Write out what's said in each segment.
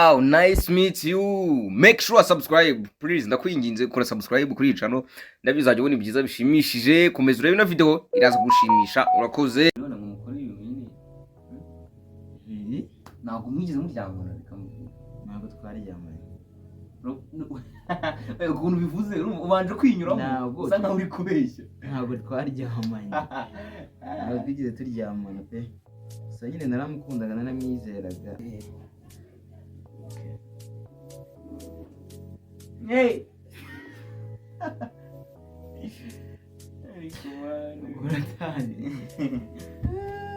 Wow, nice meet you. Make sure subscribe please. Ndakwinginze kora subscribe kuri channel. Ndabizajya ubona ibyiza bishimishije. Komeza urebe na video iraza gushimisha. Urakoze. None mukore ibintu bini. Ntabwo mwigeze muryamana bikamuvuga. Ntabwo twaryamanye. Ukuntu bivuze ubanje kwinyuramo. Usa nkaho uri kubeshya. Ntabwo twaryamanye. Ntabwo twigeze turyamana pe. Gusa nyine naramukundaga naramwizeraga. Hey.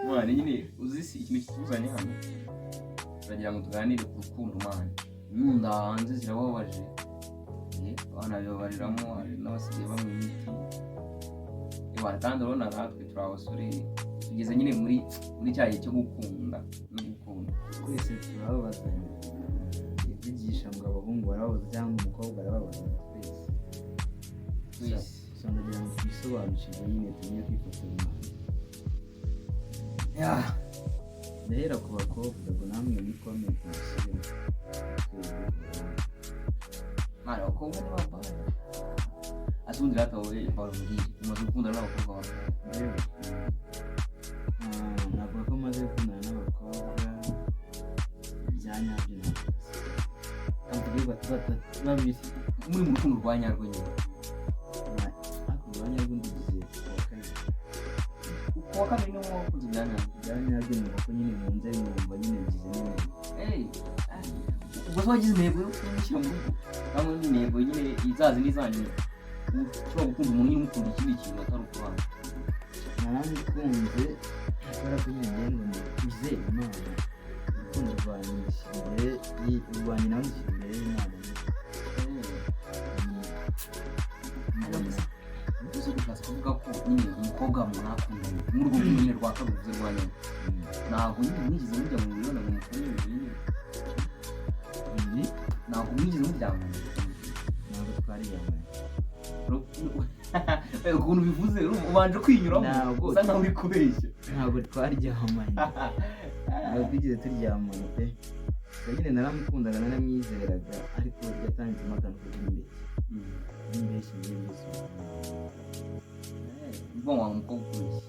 Mwana nyine uzisi ikintu kituzanye hano. Turagira ngo tuganire ku rukundo mwana. Imunda hanze zirababaje. Abana bibabariramo hari n'abasigaye bamwe imiti. Kandi urabona natwe turi abasore tugeze nyine muri cyagihe cyo gukunda no gukunda. Twese turababazanya. Ivugisha ngo abahungu barababaza cyangwa umukobwa arababaza twese. Ndagira ngo twisobanukirwe nyine tumenye kwifatanya. Ndahera ku bakobwa ngo namwe muri comment mushyire. Mara abakobwa ni bambara. Asundi rata wowe barubwira umaze gukunda n'abakobwa bawe. Navuga ko maze gukundana n'abakobwa byanyabyo babiri muri mu rukundo rwa nyarwo nyine. Urwanya rw'indigize Kuwa kabiri niwo wakunze byanyabyo ni uko nyine mu nzeri numva nyine bigize neza. Ubwo wagize intego yo kumushyira mu rugo cyangwa intego nyine izazi n'izanyu ushobora gukunda umuntu nyine umukunda ikindi kintu atari ukubana. Naramukunze kubera ko nyine ngenda mukuze Imana urukundo rwanjye rwanjye nawe imbere y'Imana. Uzi gushatse kuvuga ko nyine umukobwa mwakundanye muri urwo nyine rwa kabuze rwa nyine ntabwo nyine mwigeze mujya mu birona mu mukuru nyine ntabwo mwigeze muryamana. Ntabwo twaryamanye. Ukuntu bivuze ubanje kwinyuramo usa nkaho uri kubeshya. Ntabwo twaryamanye. Ntabwo twigeze turyamana pe. Nyine naramukundaga naramwizeraga ariko yatangizemo akantu k'imbeshyi. Imbeshyi n'imbeshyi. Ubwo wa mukobwa ubeshya.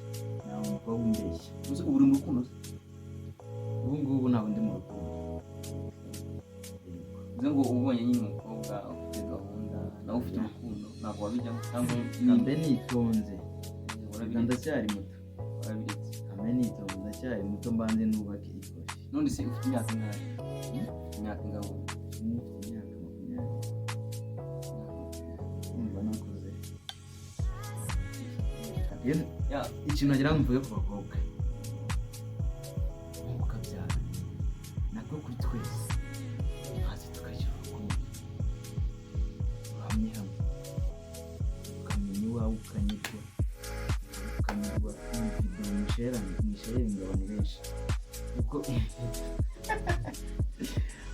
Nta mukobwa umbeshya. Uzi ubu uri mu rukundo? Ubu ngubu ntabwo ndi mu rukundo. Uzi ngo ubonye nyine umukobwa ufite gahunda nawe ufite urukundo ntabwo wabijyamo cyangwa mbe nitonze. Ndacyari muto. Warabiretse. Mbe nitonze ndacyari muto mbanze nubake ikofi. None se ufite imyaka ingahe? Imyaka ingahe? Imyaka 20. Umva nakuze. Ikintu nagira mvuye ku bakobwa. Nkuko kabyara. Nako kuri twese. Hasi tukagira urukundo. Hamwe hamwe. Ukamenya iwawe ukanyurwa. Ukanyurwa mwishera ingabane benshi. Uko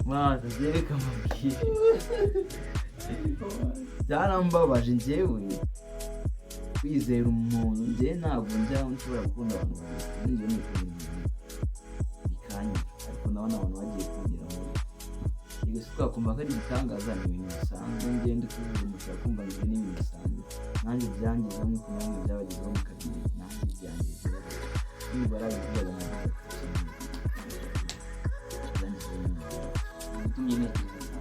maze byereka amabwire. Byarambabaje njyewe kwizera umuntu njye ntabwo nshobora gukunda abantu njye nikunda bikanya ariko ndabona abantu bagiye kugira ngo iyo si twakumva ko ari igitangaza ni ibintu bisanzwe ngende kuvuga mushaka kumva ngo ni ibintu bisanzwe nanjye byangiza nk'uko namwe byabagezeho mu kabiri nanjye byangiza nibara bivuga ngo ubutumye ntekereza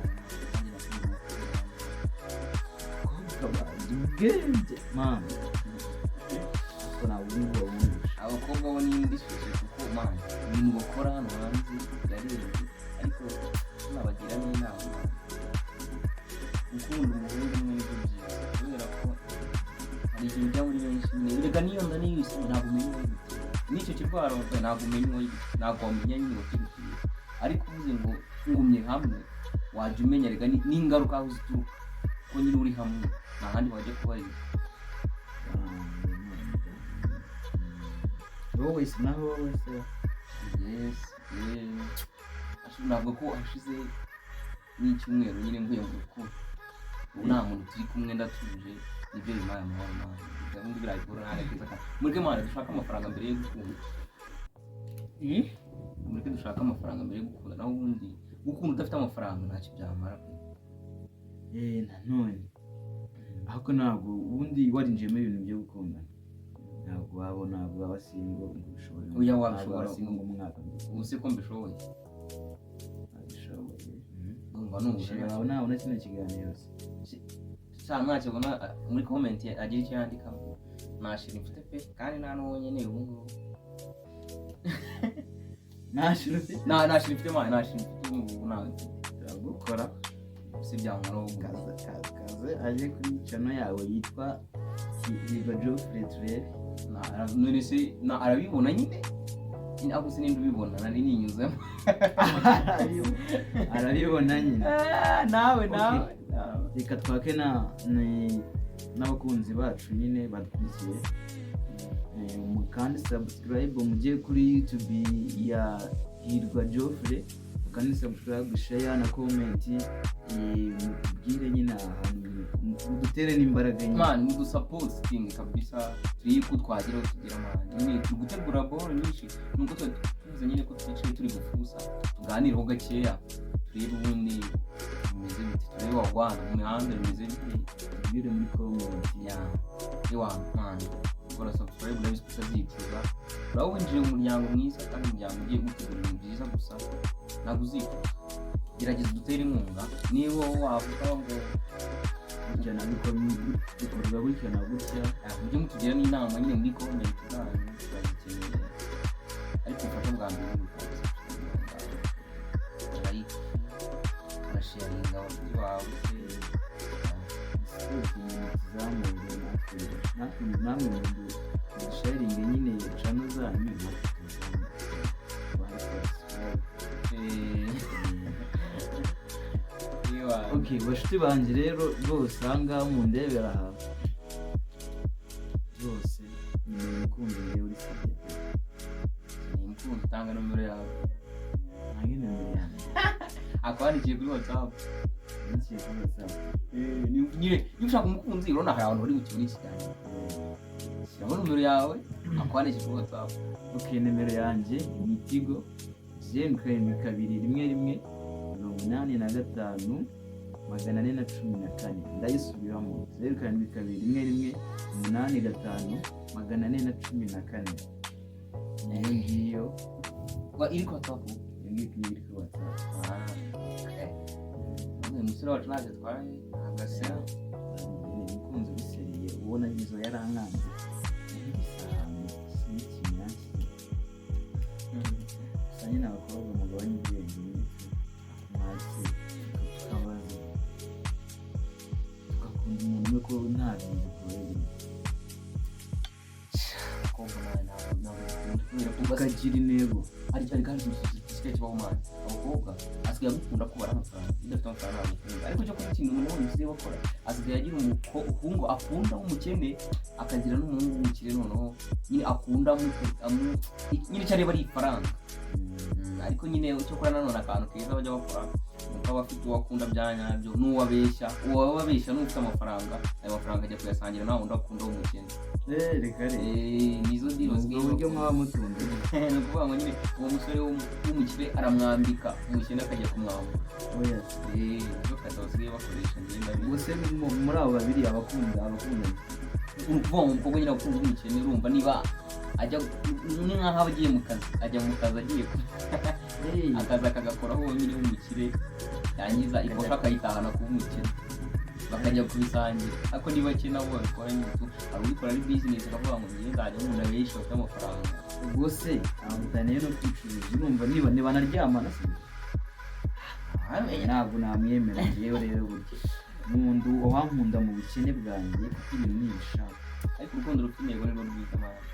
ubwenge mama ko nabwo abakobwa bo n'indi suje kuko mama ibintu bakora hano hanze birarenze ariko nabagira n'inama gukunda umuhungu n'ibyo byiza kubera ko hari ikintu ujya muri benshi birega niyo nda niyo isi ntabwo umenya n'icyo kirwara ntabwo umenya ntabwo wamenya nyine wakirukiriye ariko uvuze ngo ngumye hamwe wajya umenya rega n'ingaruka aho zituruka ko nyine uri hamwe nta handi wajya kubarira. wowe se naho wowe se yes ntabwo ko hashize n'icyumweru nyine mvuye mu rukundo ubu nta muntu turi kumwe ndatuje nibyo bimaye amahoro nawe gahunda birayikora nta neza kandi mureke mwana dushaka amafaranga mbere yo gukunda mureke dushaka amafaranga mbere yo gukunda naho ubundi gukunda udafite amafaranga ntacyo byamara pe. Nanone ariko ntabwo ubundi warinjiyemo ibintu byo gukundana ntabwo waba single ngo ushobore Oya, wabishobora. single mu mwaka ubu se ko mbishoboye abishoboye ndumva numva wawe nabona kino kiganiro cyane mwakibona muri comment agira icyo yandikamo nashira mfite pe kandi nta n'uwo nkeneye ubu ngubu nashira ufite nashira mfite ubu ngubu nawe turagukora si byamuraho kaze aje kuri channel yawe yitwa Hirwa Geoffrey turebe arabibona nyine ako sinindi ubibona nari ninyuzemo arabibona nyine nawe reka twake n'abakunzi bacu nyine badukurikiye mukandi subscribe mujye kuri YouTube ya Hirwa Geoffrey kandi subscribe share na comment mubwire nyine ahantu dutere n'imbaraga nyine man mudusaposting kabisa turi ko twagira tugira amahane nyine turi gutegura ball nyinshi nuko tuvuze nyine ko twicaye turi gufusa tuganireho gakeya turebe ubundi bimeze bite turebe wagwana mu mihanda bimeze bite tubwire muri comment yewa man gukora subscribe nabizi ko utazicuza uraba winjiye mu muryango mwiza kandi umuryango ugiye gutegura ibintu byiza gusa ntabwo uzicuza gerageza dutere inkunga niba wavuga ngo gutya bikorwa gutya na gutya mujye mutugira n'inama nyine muri comment zanyu turazikeneye ariko ufasha bwa mbere urasharinga abakozi bawe namwe sharingi nyine channel zanyu okay bashuti banje rero rwose ahangaha mundebera aha rwose ni umukunzi rero uri kugenda ni umukunzi utanga nomero yawe nange nomero yanjye akwandikiye kuri WhatsApp niciye kuri WhatsApp nyine iyo ushaka umukunzi urabona hari abantu bari gukina ikiganiro shyiramo nomero yawe akwandikiye kuri WhatsApp okay nomero yanjye ni Tigo 072185 414 ndayisubiramo 072185 414 ngiyo iri kwa WhatsApp iri kuri WhatsApp umusore wacu ntabwo atwaye agasera umukunzi ubiseriye ubona izo yarankanze nyine abakobwa mugabanye ubwenge mwasi tukabaza tugakunda umuntu umwe ko nta bintu bikoreye tukagira intego ari kandi gisigaye kibaho umwana abakobwa asigaye agukunda ko bari amafaranga udafite amafaranga ntabwo ariko cyo kuba ikintu umuntu wese bakora asigaye agira umuhungu akunda w'umukene akagira n'umuhungu w'umukire noneho nyine akunda nyine icyo areba ari ifaranga ariko nyine cyo kora nanone akantu keza bajya bakora nuko aba afite uwo akunda bya nyabyo n'uwabeshya uwababeshya n'ufite amafaranga ayo mafaranga ajya kuyasangira nawe undi akunda w'umukene reka nizo diro ubwo buryo mwaba mutunze ni ukuvuga ngo nyine uwo musore w'umukire aramwambika umukene akajya kumwambura oya nizo kazi basigaye bakoresha ngenda ubuse muri abo babiri abakunda ni ukuvuga ngo umukobwa nyine akunda umukene urumva niba ajya ni nk'aho aba agiye mu kazi ajya mu kazi agiye akazi akagakoraho nyine w'umukire yangiza ikosha akayitahana kuba umukene bakajya kubisangira ariko niba bake nabo babikora nyine hari ubikora ari bizinesi akavuga ngo njye nzajya umuntu abenshi bafite amafaranga ubwo se abamutaniye no kwicuruza urumva niba ntibanaryamana se ntabwo namwemera njyewe rero burya n'umuntu wankunda mu bukene bwanjye kuko ibintu ntibishaka ariko urukundo rufite intego nirwo rwiza amahanga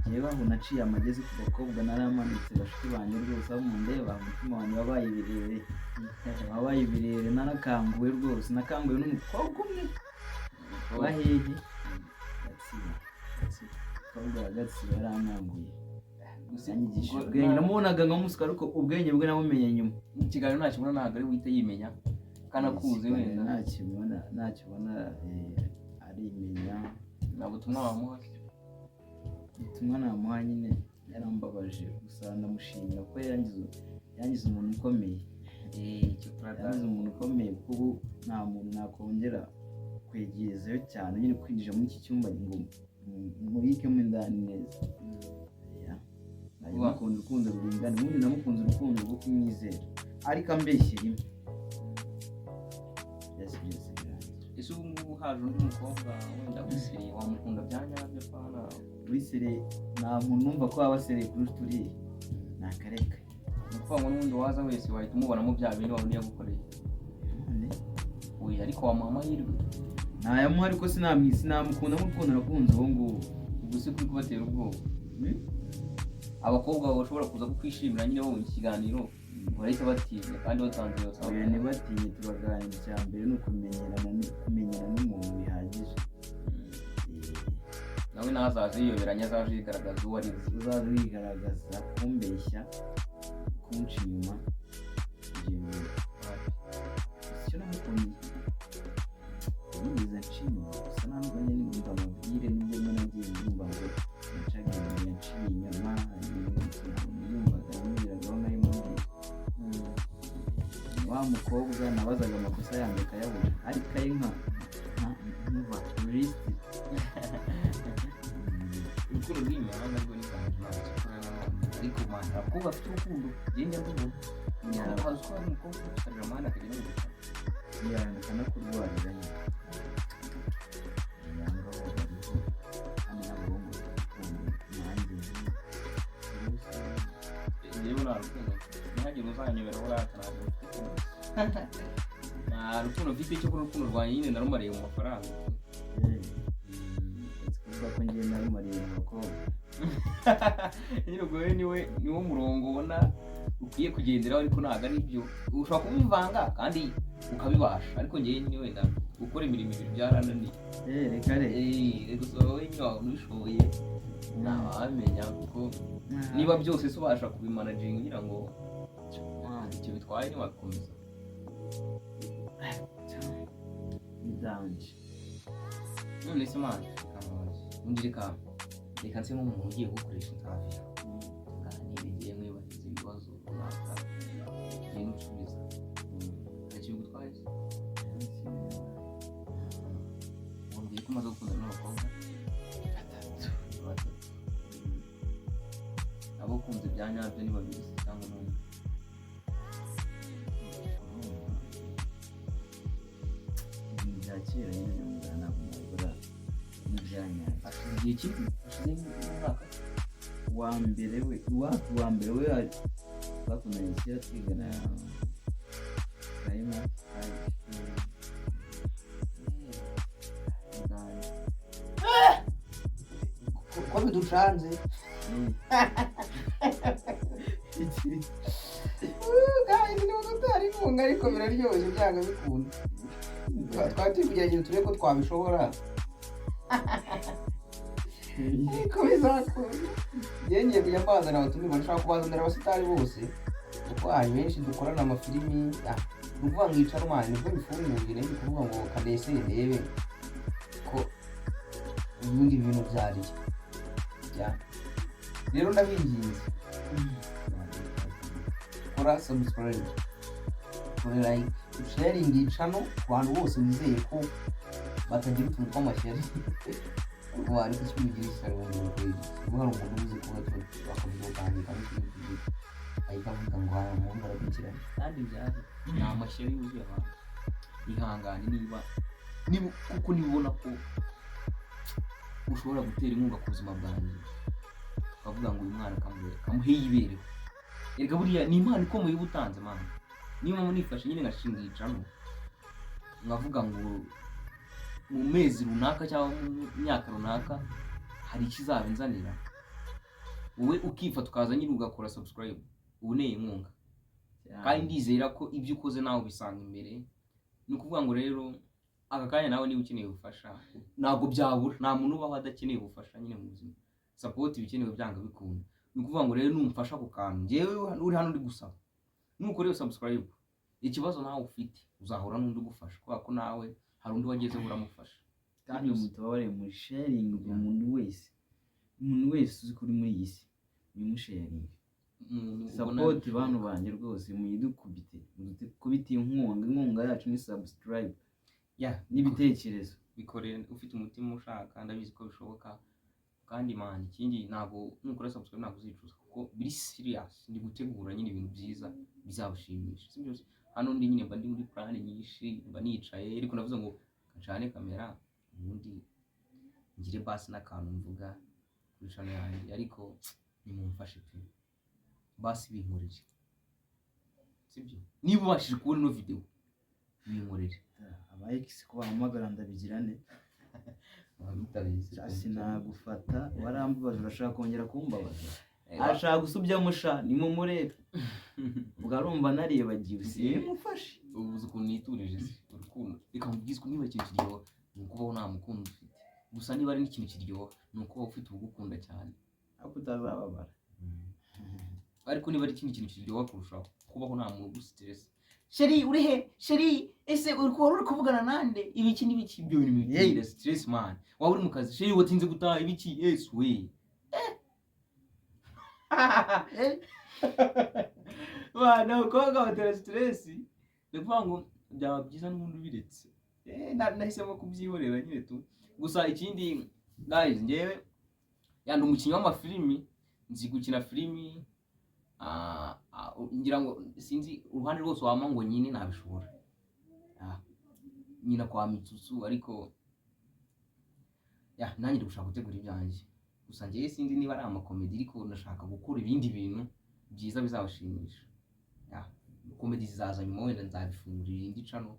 njyewe aho naciye amagezi ku bakobwa naramanitse bashiki banjye rwose aho mundeba umutima wanjye wabaye ibirere narakanguwe rwose nakanguwe n'umukobwa umwe wahehe umukobwa wa Gatsibo yarankanguye yanyigisha ubwenge namubonaga nkamuswa ariko ubwenge bwe nabumenye nyuma mu kiganiro ntakibona ntabwo ari buhite yimenya kandi akuze wenda ntakibona arimenya nta butumwa wamuha ubutumwa namuha nyine yarambabaje gusa ndamushimira ko yangize umuntu ukomeye, yangize umuntu ukomeye kuko ubu nta muntu nakongera kwegerezayo cyane nyine kwinjira muri iki cyumba ngo mubikemo indani neza. Namukunda urukundo rurengana, ubundi namukunze urukundo rwo kumwizera ariko ambeshye rimwe byose birangira. Ese ubu ngubu haje undi mukobwa wenda wisiriye wamukunda bya nyabyo pana wisire? Nta muntu numva ko waba seriye kuri turiya, ni akareka. ni ukuvuga ngo n'ubundi waza wese wahita umubonamo bya bindi wabona yagukoreye. Oya ariko wamuha amahirwe ntayamuha ariko sinamukunda nk'urukundo nakunze ubu ngubu. ubwo si kuri kubatera ubwoba. Abakobwa bashobora kuza kukwishimira nyine wowe ikiganiro barahita batinya kandi batanze yose. Oya ntibatinye, tubaganira. Icya mbere ni kumenyana n'umuntu bihagije. nawe nazaje yiyoberanya, azaje yigaragaza uwo ari we. uzaze wigaragaza kumbeshya, kunca inyuma, icyo namukundiye yigeze nca inyuma gusa ntabwo nyine numva amabwire n'ubwo nyine nagiye numva ngo nacaga inyuma yaciye inyuma, yumvaga yumviragaho nayo mubwira. Wa mukobwa nabazaga amakosa yanjye akayabura ariko aye nka risiti. Urukundo rw'imihanda rwo ni kanjye ariko mwana abakobwa bafite urukundo genda mbona hazi ko hari umukobwa ukarira amahane akagenda mu guca yandika no kurwarira nyine yanga aho bariho kandi n'abahungu urukundo nanjye njyewe nta rukundo ntihagire uzanyobera aho ratanabwo nta rukundo mfite cyo kuri urukundo rwanjye nyine narumariye mu mafaranga. kuvuga ko njye narumariye mu bakobwa nyine ubwo niwo murongo ubona ukwiye kugenderaho ariko ntabwo ari byo. Ushobora kubivanga kandi ukabibasha ariko njyewe nyine wenda gukora imirimo ibiri byarananiye. reka gusa wowe nyine waba ubishoboye ntawamenya kuko niba byose se ubasha kubimanaginga ngira ngo icyo bitwaye ntiwabikomeza. bidanje none se mwana undi reka nse nk'umuntu ugiye gukoresha inzabiro ntibigiye mwibatiza ibibazo runaka ugiye n'usubiza ntacyo bigutwaye se wambwiye ko umaze gukundana n'abakobwa batatu abo ukunze bya nyabyo ni babiri cyangwa n'umwe? ibintu bya kera nyine nyamugana ntabwo nabura n'ibyanyabyo. igihe kimwe hashize nk'umwaka uwa mbere we twakundanye kera twigana karima ko biducanze kandi niba tutari inkunga ariko biraryoshye byanga bikunda. Twari turi kugerageza turebe ko twabishobora ariko bizakunda. Ngiye kujya mbazana abatumirwa, nshaka kubazanira abasitari bose kuko hari benshi dukorana amafilimi. Ni ukuvuga ngo icanwa nibwo bifunguye, ni ukuvuga ngo kanese ndebe ko ibindi bintu byariye. Rero ndabinginze kora subscribe, kora like, sharing channel ku bantu bose bizeye ko batagira utuntu tw'amashyari kuko hari ikimugira ishyari mu kwezi. Ubu hari umuntu uzi kuba twakavuga kandi ahita avuga ngo haya umuntu arakurikirana kandi byari ni amashyari yuzuye abantu. Ihangane niba kuko nibona ko ushobora gutera inkunga ku buzima bwanjye ukavuga ngo uyu mwana kamuhe yibereho. Erega buriya ni impano ikomeye uba utanze mwana. Niba munifashe nyine ngashinga icano nkavuga ngo mu mezi runaka cyangwa mu myaka runaka hari ikizabinzanira, wowe ukifata ukaza nyine ugakora subscribe, uboneye inkunga kandi ndizera ko ibyo ukoze nawe bisanga imbere. Ni ukuvuga ngo rero aka kanya nawe niba ukeneye ubufasha ntabwo byabura, nta muntu ubaho adakeneye ubufasha nyine mu buzima. Support ibikenewe byanga bikunda. Ni ukuvuga ngo rero numfasha ku kantu njyewe uri hano uri gusaba, nuko rero subscribe, ikibazo nawe ufite uzahora n'undi ugufasha kubera ko nawe hari undi wagezeho uramufasha. kandi mutubabare muri sharing umuntu wese uzi kuri muri iyi si bimusharinge umuntu support bantu banjye rwose muyidukubite inkunga yacu ni subscribe n'ibitekerezo bikorera ufite umutima ushaka ndabizi ko bishoboka kandi man ikindi ntabwo nukora subscribe ntabwo uzicuza kuko biri serious ndi gutegura nyine ibintu byiza bizabashimisha sibyo hano ndi nyine mba ndi muri plan nyinshi mba nicaye ariko navuze ngo kacane kamera ubundi ngire basi n'akantu mvuga kuri channel yanjye ariko nimumfashe pe basi binkorere sibyo niba ubashije kubona no video binkorere aba ex ko bahamagara ndabigirane sinagufata warambabaje urashaka kongera kumbabaza ashaka gusubyamo sha nimumurebe ubwo arumva naribagiwe simufashe ubuze ukuntu niturije urukundo reka mubwizwe niba ikintu kiryoha ni ukubaho nta mukunzi ufite gusa niba ari n'ikintu kiryoha ni ukubaho ufite ubugukunda cyane ariko utazababara ariko niba ari ikindi kintu kiryoha kurushaho kubaho nta muntu ugustress sheri uri he sheri ese uri kuvugana nande ibiki n'ibiki ibyo bintu bitera stress man waba uri mu kazi sheri watinze gutaha ibiki yes we bana ukoga batera stress ndavuga ngo byaba byiza n'ubundi ubiretse nahisemo kubyihorera nyine tu gusa ikindi guys ngewe yandi umukinnyi w'amafilimi nzi gukina filimi ngira ngo sinzi uruhande rwose wama ngo nyine nabishobora nyina kwa Mitsutsu ariko nanjye ndi gushaka gutegura ibyanjye gusa ngewe sinzi niba ari amakomedi ariko ndashaka gukora ibindi bintu byiza bizabashimisha komedi zizaza nyuma wenda nzabifungurira indi channel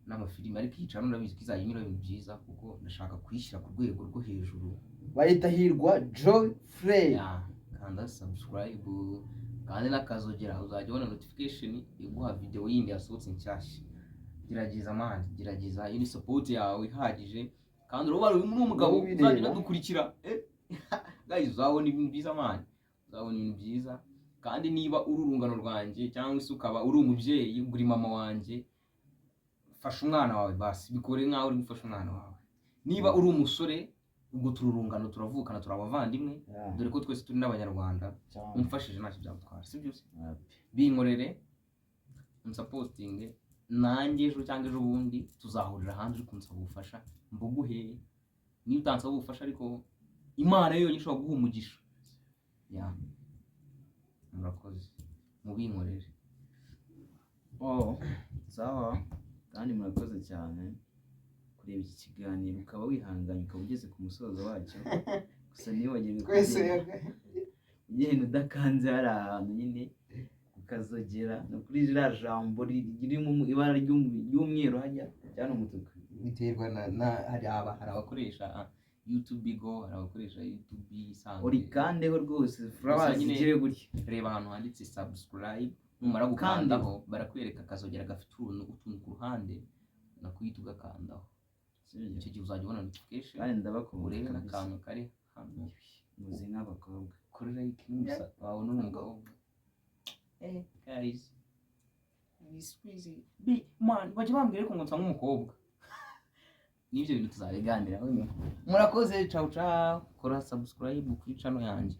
n'amafilimi ariko iyi channel ndabizi ko izajya inyura ibintu byiza kuko ndashaka kuyishyira ku rwego rwo hejuru bayita Hirwa Joy Frey kanda subscribe kandi nakazogera uzajya ubona notification iguha video yindi yasohotse nshyashya gerageza man gerageza ini support yawe ihagije kandi urubara uyu n'umugabo uzajya nadukurikira guys uzabona ibintu byiza man uzabona ibintu byiza kandi niba uri urungano rwanjye cyangwa se ukaba uri umubyeyi uri mama wanjye fasha umwana wawe basi bikore nkaho uri gufasha umwana wawe niba uri umusore ubwo tururungano turavukana turabavandimwe dore ko twese turi n'abanyarwanda umfashije ntacyo byagutwara sibyo se binkorere unsupportinge nanjye ejo cyangwa ejo bundi tuzahurira hanze uri kunsaba ubufasha mbuguhe niba utansaba ubufasha ariko Imana yo yonyine ishobora guha umugisha murakoze mubinkorere sawa kandi murakoze cyane kureba iki kiganiro ukaba wihanganye ukaba ugeze ku musozo wacyo gusa ntiwagirwe ugenda udakanze hari ahantu nyine ukazogera no kuri ririya jambo ririmo ibara ry'umweru hajya cyane umutuku biterwa hari abakoresha YouTube Go hari abakoresha YouTube isanzwe urikandeho rwose flowers zigire gutya reba ahantu handitse subscribe numara gukandaho barakwereka akazogera gafite utuntu ku ruhande nakuhita ugakandaho icyo gihe uzajya ubona notification kandi ndabakubura urebe n'akantu kari hano muzi nk'abakobwa kuri like n'umusa wawe n'umugabo guys squeeze man bajya bambwira ko ngo nsa nk'umukobwa n'ibyo bintu tuzabiganiraho murakoze ciao ciao kora subscribe kuri channel yanjye